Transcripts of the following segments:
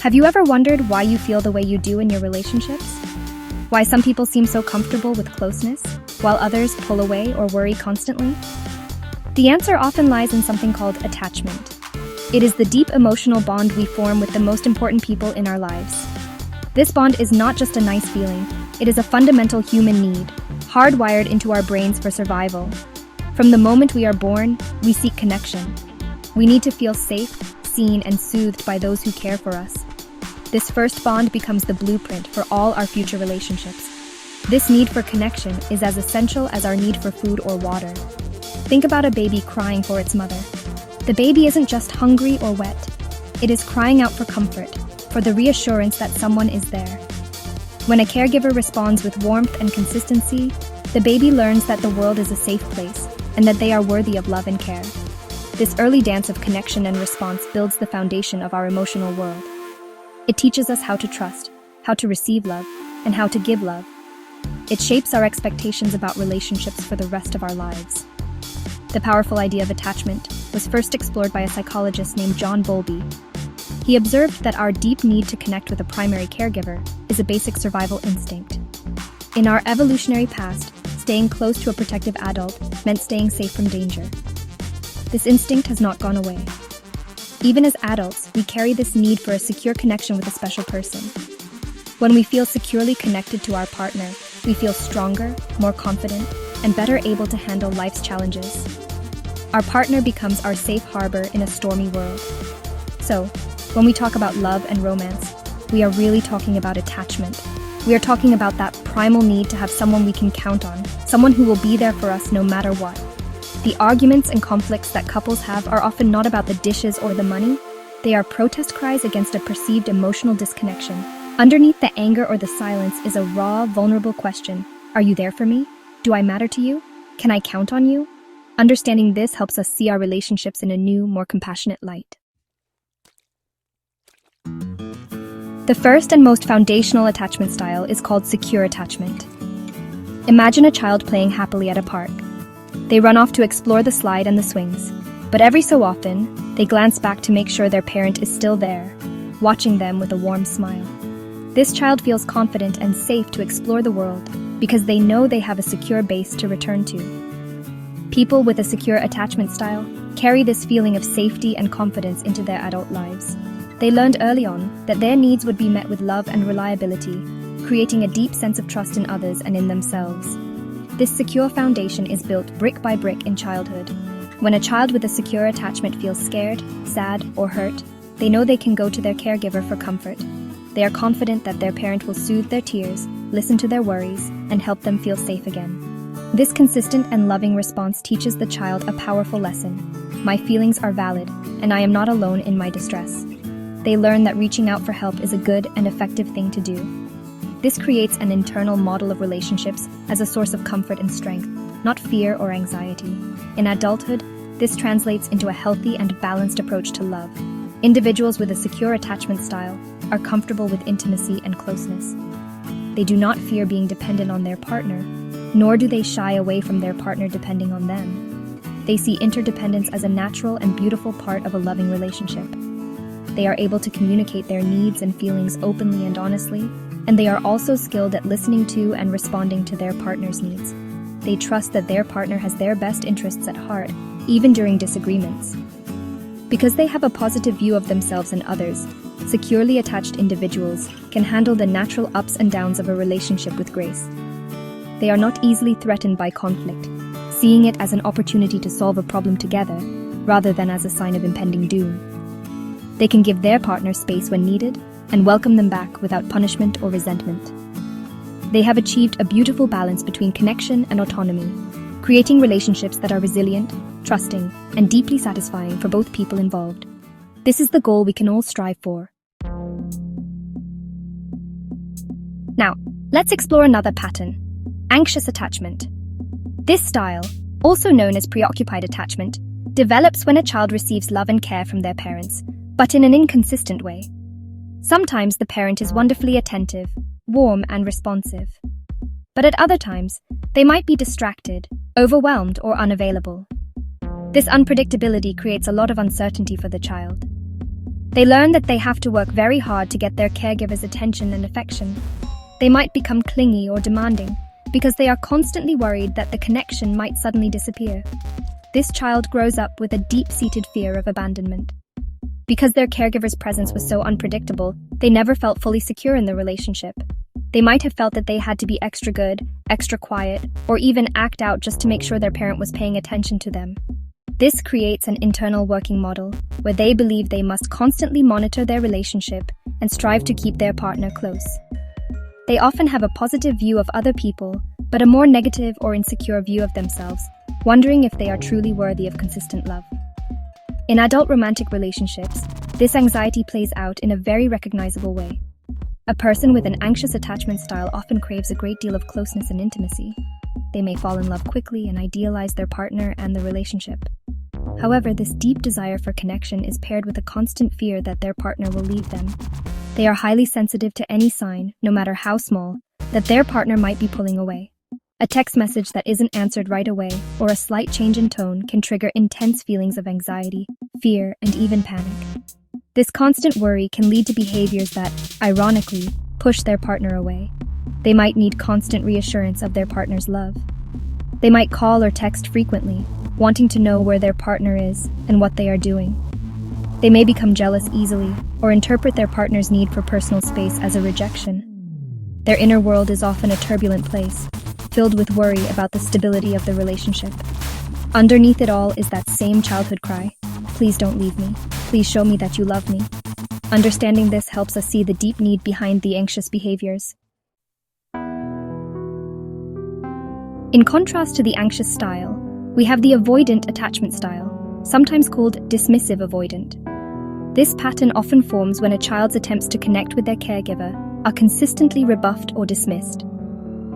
Have you ever wondered why you feel the way you do in your relationships? Why some people seem so comfortable with closeness, while others pull away or worry constantly? The answer often lies in something called attachment. It is the deep emotional bond we form with the most important people in our lives. This bond is not just a nice feeling, it is a fundamental human need, hardwired into our brains for survival. From the moment we are born, we seek connection. We need to feel safe, seen, and soothed by those who care for us. This first bond becomes the blueprint for all our future relationships. This need for connection is as essential as our need for food or water. Think about a baby crying for its mother. The baby isn't just hungry or wet. It is crying out for comfort, for the reassurance that someone is there. When a caregiver responds with warmth and consistency, the baby learns that the world is a safe place and that they are worthy of love and care. This early dance of connection and response builds the foundation of our emotional world. It teaches us how to trust, how to receive love, and how to give love. It shapes our expectations about relationships for the rest of our lives. The powerful idea of attachment was first explored by a psychologist named John Bowlby. He observed that our deep need to connect with a primary caregiver is a basic survival instinct. In our evolutionary past, staying close to a protective adult meant staying safe from danger. This instinct has not gone away. Even as adults, we carry this need for a secure connection with a special person. When we feel securely connected to our partner, we feel stronger, more confident, and better able to handle life's challenges. Our partner becomes our safe harbor in a stormy world. So, when we talk about love and romance, we are really talking about attachment. We are talking about that primal need to have someone we can count on, someone who will be there for us no matter what. The arguments and conflicts that couples have are often not about the dishes or the money. They are protest cries against a perceived emotional disconnection. Underneath the anger or the silence is a raw, vulnerable question. Are you there for me? Do I matter to you? Can I count on you? Understanding this helps us see our relationships in a new, more compassionate light. The first and most foundational attachment style is called secure attachment. Imagine a child playing happily at a park. They run off to explore the slide and the swings, but every so often, they glance back to make sure their parent is still there, watching them with a warm smile. This child feels confident and safe to explore the world because they know they have a secure base to return to. People with a secure attachment style carry this feeling of safety and confidence into their adult lives. They learned early on that their needs would be met with love and reliability, creating a deep sense of trust in others and in themselves. This secure foundation is built brick by brick in childhood. When a child with a secure attachment feels scared, sad, or hurt, they know they can go to their caregiver for comfort. They are confident that their parent will soothe their tears, listen to their worries, and help them feel safe again. This consistent and loving response teaches the child a powerful lesson. My feelings are valid, and I am not alone in my distress. They learn that reaching out for help is a good and effective thing to do. This creates an internal model of relationships as a source of comfort and strength, not fear or anxiety. In adulthood, this translates into a healthy and balanced approach to love. Individuals with a secure attachment style are comfortable with intimacy and closeness. They do not fear being dependent on their partner, nor do they shy away from their partner depending on them. They see interdependence as a natural and beautiful part of a loving relationship. They are able to communicate their needs and feelings openly and honestly, and they are also skilled at listening to and responding to their partner's needs. They trust that their partner has their best interests at heart, even during disagreements. Because they have a positive view of themselves and others, securely attached individuals can handle the natural ups and downs of a relationship with grace. They are not easily threatened by conflict, seeing it as an opportunity to solve a problem together, rather than as a sign of impending doom. They can give their partner space when needed, and welcome them back without punishment or resentment. They have achieved a beautiful balance between connection and autonomy, creating relationships that are resilient, trusting, and deeply satisfying for both people involved. This is the goal we can all strive for. Now, let's explore another pattern: anxious attachment. This style, also known as preoccupied attachment, develops when a child receives love and care from their parents, but in an inconsistent way. Sometimes the parent is wonderfully attentive, warm, and responsive. But at other times, they might be distracted, overwhelmed, or unavailable. This unpredictability creates a lot of uncertainty for the child. They learn that they have to work very hard to get their caregiver's attention and affection. They might become clingy or demanding because they are constantly worried that the connection might suddenly disappear. This child grows up with a deep-seated fear of abandonment. Because their caregiver's presence was so unpredictable, they never felt fully secure in the relationship. They might have felt that they had to be extra good, extra quiet, or even act out just to make sure their parent was paying attention to them. This creates an internal working model where they believe they must constantly monitor their relationship and strive to keep their partner close. They often have a positive view of other people, but a more negative or insecure view of themselves, wondering if they are truly worthy of consistent love. In adult romantic relationships, this anxiety plays out in a very recognizable way. A person with an anxious attachment style often craves a great deal of closeness and intimacy. They may fall in love quickly and idealize their partner and the relationship. However, this deep desire for connection is paired with a constant fear that their partner will leave them. They are highly sensitive to any sign, no matter how small, that their partner might be pulling away. A text message that isn't answered right away, or a slight change in tone, can trigger intense feelings of anxiety, fear, and even panic. This constant worry can lead to behaviors that, ironically, push their partner away. They might need constant reassurance of their partner's love. They might call or text frequently, wanting to know where their partner is and what they are doing. They may become jealous easily or interpret their partner's need for personal space as a rejection. Their inner world is often a turbulent place, filled with worry about the stability of the relationship. Underneath it all is that same childhood cry, "Please don't leave me. Please show me that you love me." Understanding this helps us see the deep need behind the anxious behaviors. In contrast to the anxious style, we have the avoidant attachment style, sometimes called dismissive avoidant. This pattern often forms when a child's attempts to connect with their caregiver are consistently rebuffed or dismissed.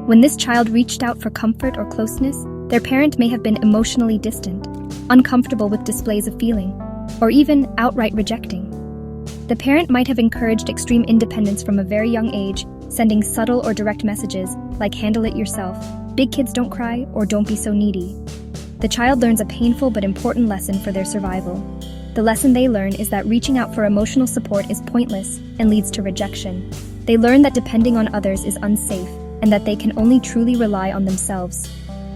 When this child reached out for comfort or closeness, their parent may have been emotionally distant, uncomfortable with displays of feeling, or even outright rejecting. The parent might have encouraged extreme independence from a very young age, sending subtle or direct messages like "handle it yourself," "big kids don't cry," or "don't be so needy." The child learns a painful but important lesson for their survival. The lesson they learn is that reaching out for emotional support is pointless and leads to rejection. They learn that depending on others is unsafe and that they can only truly rely on themselves.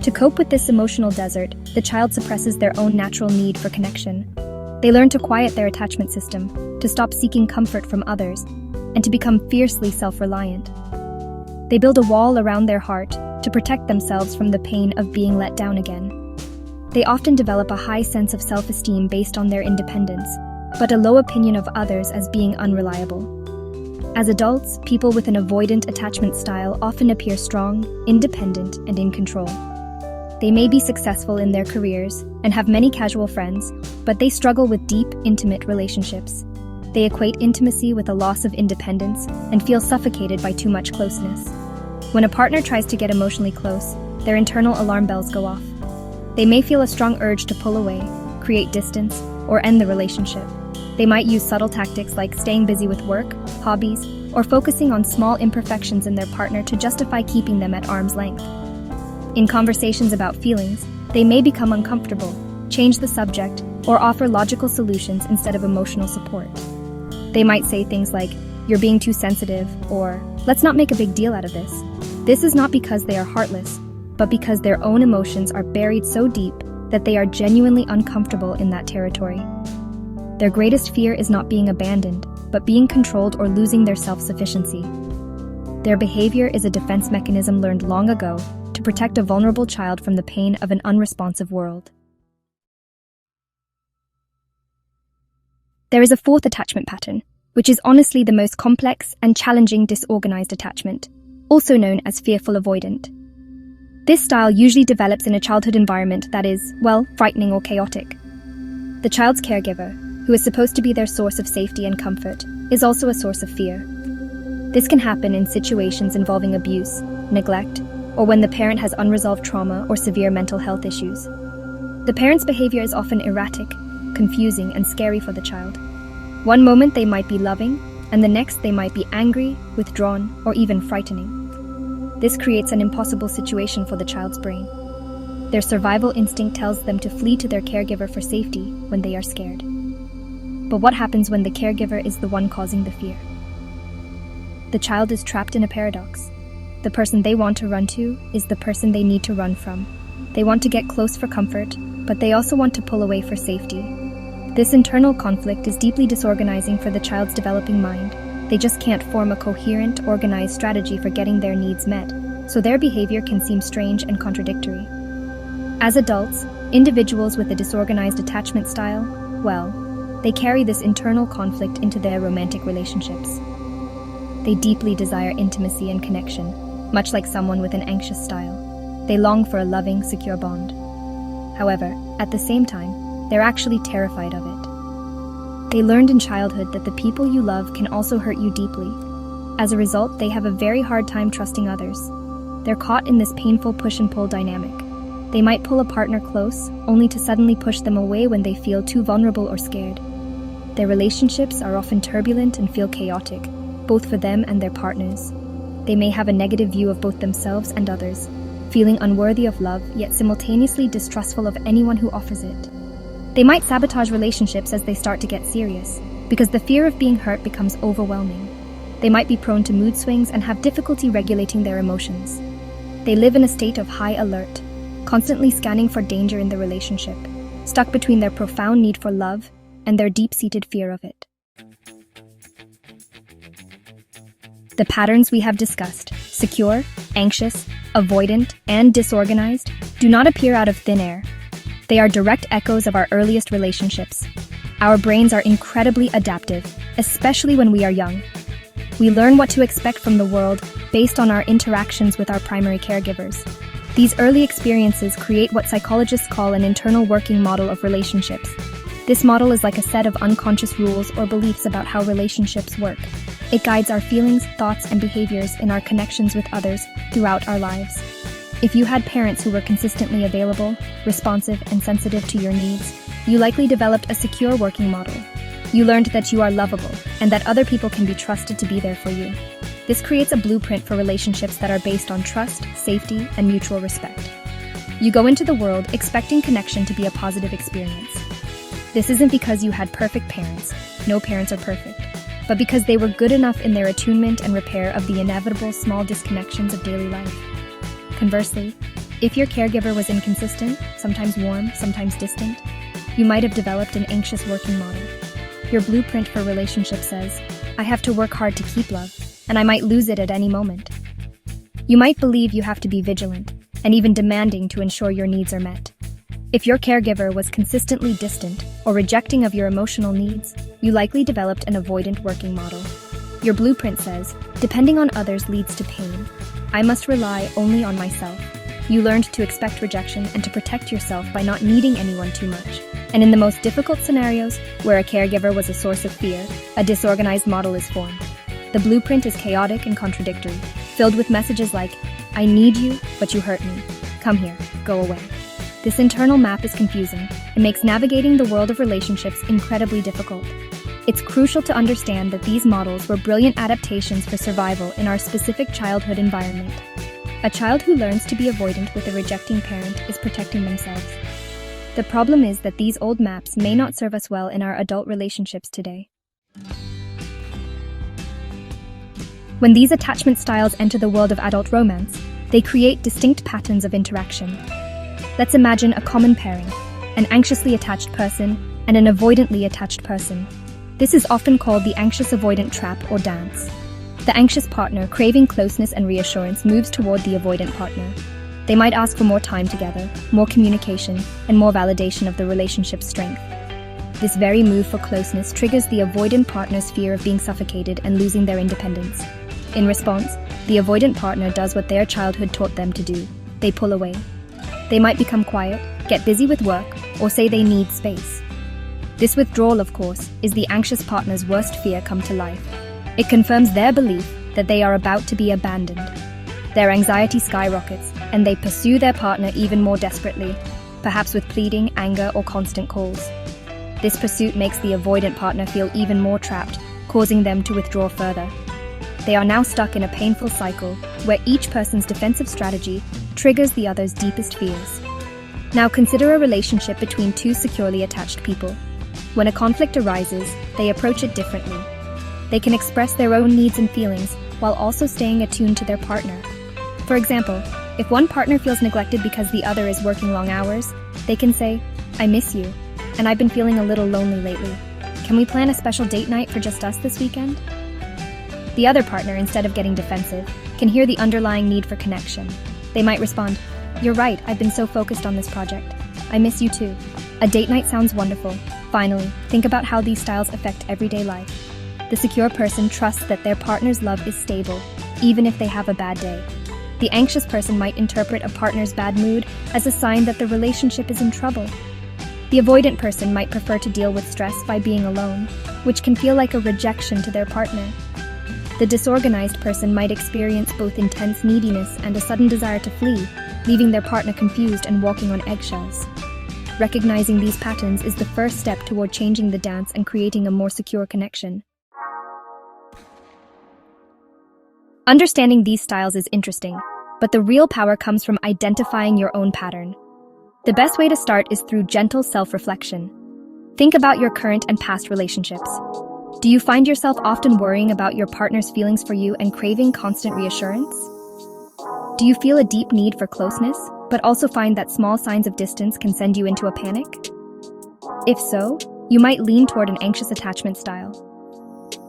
To cope with this emotional desert, the child suppresses their own natural need for connection. They learn to quiet their attachment system, to stop seeking comfort from others, and to become fiercely self-reliant. They build a wall around their heart to protect themselves from the pain of being let down again. They often develop a high sense of self-esteem based on their independence, but a low opinion of others as being unreliable. As adults, people with an avoidant attachment style often appear strong, independent, and in control. They may be successful in their careers and have many casual friends, but they struggle with deep, intimate relationships. They equate intimacy with a loss of independence and feel suffocated by too much closeness. When a partner tries to get emotionally close, their internal alarm bells go off. They may feel a strong urge to pull away, create distance, or end the relationship. They might use subtle tactics like staying busy with work, hobbies, or focusing on small imperfections in their partner to justify keeping them at arm's length. In conversations about feelings, they may become uncomfortable, change the subject, or offer logical solutions instead of emotional support. They might say things like, "You're being too sensitive," or "Let's not make a big deal out of this." This is not because they are heartless, but because their own emotions are buried so deep that they are genuinely uncomfortable in that territory. Their greatest fear is not being abandoned, but being controlled or losing their self-sufficiency. Their behavior is a defense mechanism learned long ago to protect a vulnerable child from the pain of an unresponsive world. There is a fourth attachment pattern, which is honestly the most complex and challenging disorganized attachment, also known as fearful avoidant. This style usually develops in a childhood environment that is, well, frightening or chaotic. The child's caregiver, who is supposed to be their source of safety and comfort, is also a source of fear. This can happen in situations involving abuse, neglect, or when the parent has unresolved trauma or severe mental health issues. The parent's behavior is often erratic, confusing, and scary for the child. One moment they might be loving, and the next they might be angry, withdrawn, or even frightening. This creates an impossible situation for the child's brain. Their survival instinct tells them to flee to their caregiver for safety when they are scared. But what happens when the caregiver is the one causing the fear? The child is trapped in a paradox. The person they want to run to is the person they need to run from. They want to get close for comfort, but they also want to pull away for safety. This internal conflict is deeply disorganizing for the child's developing mind. They just can't form a coherent, organized strategy for getting their needs met, so their behavior can seem strange and contradictory. As adults, individuals with a disorganized attachment style, well, they carry this internal conflict into their romantic relationships. They deeply desire intimacy and connection, much like someone with an anxious style. They long for a loving, secure bond. However, at the same time, they're actually terrified of it. They learned in childhood that the people you love can also hurt you deeply. As a result, they have a very hard time trusting others. They're caught in this painful push and pull dynamic. They might pull a partner close, only to suddenly push them away when they feel too vulnerable or scared. Their relationships are often turbulent and feel chaotic, both for them and their partners. They may have a negative view of both themselves and others, feeling unworthy of love, yet simultaneously distrustful of anyone who offers it. They might sabotage relationships as they start to get serious, because the fear of being hurt becomes overwhelming. They might be prone to mood swings and have difficulty regulating their emotions. They live in a state of high alert, constantly scanning for danger in the relationship, stuck between their profound need for love and their deep-seated fear of it. The patterns we have discussed, secure, anxious, avoidant, and disorganized, do not appear out of thin air. They are direct echoes of our earliest relationships. Our brains are incredibly adaptive, especially when we are young. We learn what to expect from the world based on our interactions with our primary caregivers. These early experiences create what psychologists call an internal working model of relationships. This model is like a set of unconscious rules or beliefs about how relationships work. It guides our feelings, thoughts, and behaviors in our connections with others throughout our lives. If you had parents who were consistently available, responsive, and sensitive to your needs, you likely developed a secure working model. You learned that you are lovable and that other people can be trusted to be there for you. This creates a blueprint for relationships that are based on trust, safety, and mutual respect. You go into the world expecting connection to be a positive experience. This isn't because you had perfect parents. No parents are perfect. But because they were good enough in their attunement and repair of the inevitable small disconnections of daily life. Conversely, if your caregiver was inconsistent, sometimes warm, sometimes distant, you might have developed an anxious working model. Your blueprint for relationship says, I have to work hard to keep love, and I might lose it at any moment. You might believe you have to be vigilant, and even demanding to ensure your needs are met. If your caregiver was consistently distant or rejecting of your emotional needs, you likely developed an avoidant working model. Your blueprint says, depending on others leads to pain. I must rely only on myself. You learned to expect rejection and to protect yourself by not needing anyone too much. And in the most difficult scenarios, where a caregiver was a source of fear, a disorganized model is formed. The blueprint is chaotic and contradictory, filled with messages like, I need you, but you hurt me. Come here, go away. This internal map is confusing and makes navigating the world of relationships incredibly difficult. It's crucial to understand that these models were brilliant adaptations for survival in our specific childhood environment. A child who learns to be avoidant with a rejecting parent is protecting themselves. The problem is that these old maps may not serve us well in our adult relationships today. When these attachment styles enter the world of adult romance, they create distinct patterns of interaction. Let's imagine a common pairing, an anxiously attached person and an avoidantly attached person. This is often called the anxious-avoidant trap or dance. The anxious partner, craving closeness and reassurance, moves toward the avoidant partner. They might ask for more time together, more communication, and more validation of the relationship's strength. This very move for closeness triggers the avoidant partner's fear of being suffocated and losing their independence. In response, the avoidant partner does what their childhood taught them to do. They pull away. They might become quiet, get busy with work, or say they need space. This withdrawal, of course, is the anxious partner's worst fear come to life. It confirms their belief that they are about to be abandoned. Their anxiety skyrockets, and they pursue their partner even more desperately, perhaps with pleading, anger, or constant calls. This pursuit makes the avoidant partner feel even more trapped, causing them to withdraw further. They are now stuck in a painful cycle where each person's defensive strategy triggers the other's deepest fears. Now consider a relationship between two securely attached people. When a conflict arises, they approach it differently. They can express their own needs and feelings while also staying attuned to their partner. For example, if one partner feels neglected because the other is working long hours, they can say, "I miss you, and I've been feeling a little lonely lately. Can we plan a special date night for just us this weekend?" The other partner, instead of getting defensive, can hear the underlying need for connection. They might respond, "You're right, I've been so focused on this project. I miss you too." A date night sounds wonderful. Finally, think about how these styles affect everyday life. The secure person trusts that their partner's love is stable, even if they have a bad day. The anxious person might interpret a partner's bad mood as a sign that the relationship is in trouble. The avoidant person might prefer to deal with stress by being alone, which can feel like a rejection to their partner. The disorganized person might experience both intense neediness and a sudden desire to flee, leaving their partner confused and walking on eggshells. Recognizing these patterns is the first step toward changing the dance and creating a more secure connection. Understanding these styles is interesting, but the real power comes from identifying your own pattern. The best way to start is through gentle self-reflection. Think about your current and past relationships. Do you find yourself often worrying about your partner's feelings for you and craving constant reassurance? Do you feel a deep need for closeness, but also find that small signs of distance can send you into a panic? If so, you might lean toward an anxious attachment style.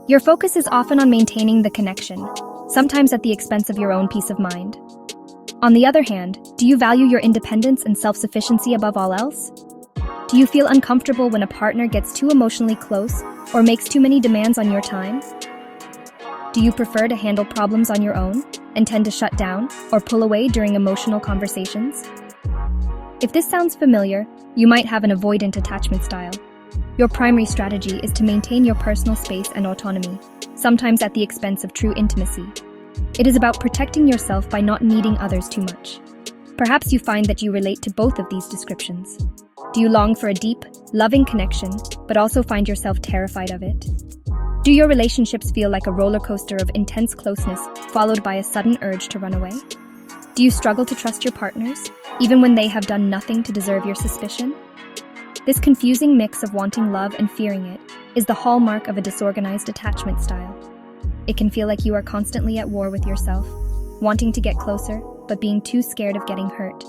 Your focus is often on maintaining the connection, sometimes at the expense of your own peace of mind. On the other hand, do you value your independence and self-sufficiency above all else? Do you feel uncomfortable when a partner gets too emotionally close or makes too many demands on your time? Do you prefer to handle problems on your own and tend to shut down or pull away during emotional conversations? If this sounds familiar, you might have an avoidant attachment style. Your primary strategy is to maintain your personal space and autonomy, sometimes at the expense of true intimacy. It is about protecting yourself by not needing others too much. Perhaps you find that you relate to both of these descriptions. Do you long for a deep, loving connection, but also find yourself terrified of it? Do your relationships feel like a roller coaster of intense closeness followed by a sudden urge to run away? Do you struggle to trust your partners, even when they have done nothing to deserve your suspicion? This confusing mix of wanting love and fearing it is the hallmark of a disorganized attachment style. It can feel like you are constantly at war with yourself, wanting to get closer, but being too scared of getting hurt.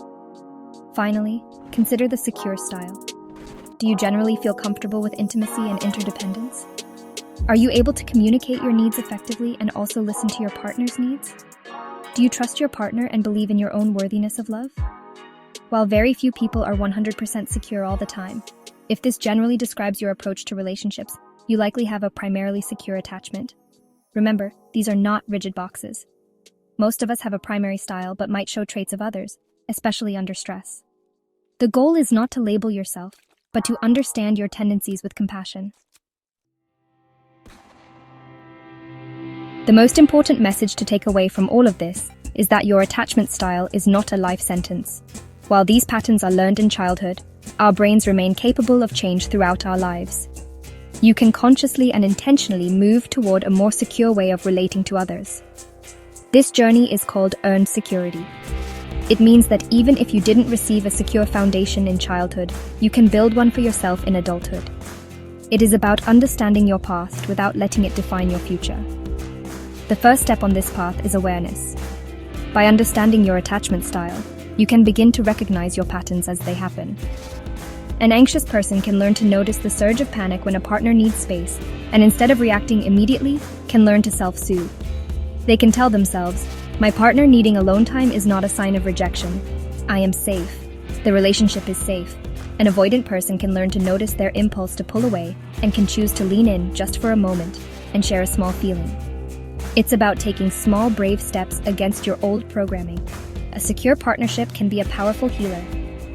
Finally, consider the secure style. Do you generally feel comfortable with intimacy and interdependence? Are you able to communicate your needs effectively and also listen to your partner's needs? Do you trust your partner and believe in your own worthiness of love? While very few people are 100% secure all the time, if this generally describes your approach to relationships, you likely have a primarily secure attachment. Remember, these are not rigid boxes. Most of us have a primary style but might show traits of others, especially under stress. The goal is not to label yourself, but to understand your tendencies with compassion. The most important message to take away from all of this is that your attachment style is not a life sentence. While these patterns are learned in childhood, our brains remain capable of change throughout our lives. You can consciously and intentionally move toward a more secure way of relating to others. This journey is called earned security. It means that even if you didn't receive a secure foundation in childhood, you can build one for yourself in adulthood. It is about understanding your past without letting it define your future. The first step on this path is awareness. By understanding your attachment style, you can begin to recognize your patterns as they happen. An anxious person can learn to notice the surge of panic when a partner needs space, and instead of reacting immediately, can learn to self-soothe. They can tell themselves, "My partner needing alone time is not a sign of rejection. I am safe. The relationship is safe." An avoidant person can learn to notice their impulse to pull away and can choose to lean in just for a moment and share a small feeling. It's about taking small, brave steps against your old programming. A secure partnership can be a powerful healer.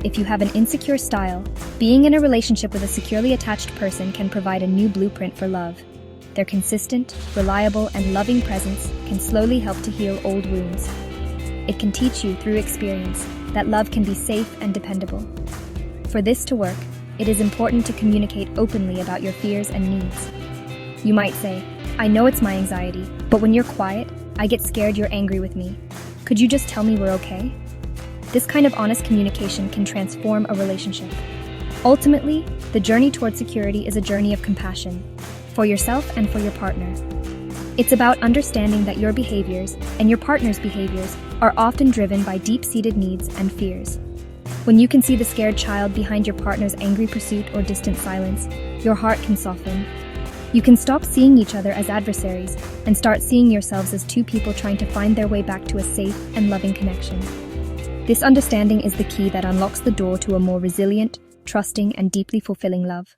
If you have an insecure style, being in a relationship with a securely attached person can provide a new blueprint for love. Their consistent, reliable, and loving presence can slowly help to heal old wounds. It can teach you through experience that love can be safe and dependable. For this to work, it is important to communicate openly about your fears and needs. You might say, "I know it's my anxiety, but when you're quiet, I get scared you're angry with me. Could you just tell me we're okay?" This kind of honest communication can transform a relationship. Ultimately, The journey toward security is a journey of compassion, for yourself and for your partner. It's about understanding that your behaviors and your partner's behaviors are often driven by deep-seated needs and fears. When you can see the scared child behind your partner's angry pursuit or distant silence, your heart can soften. You can stop seeing each other as adversaries and start seeing yourselves as two people trying to find their way back to a safe and loving connection. This understanding is the key that unlocks the door to a more resilient, trusting, and deeply fulfilling love.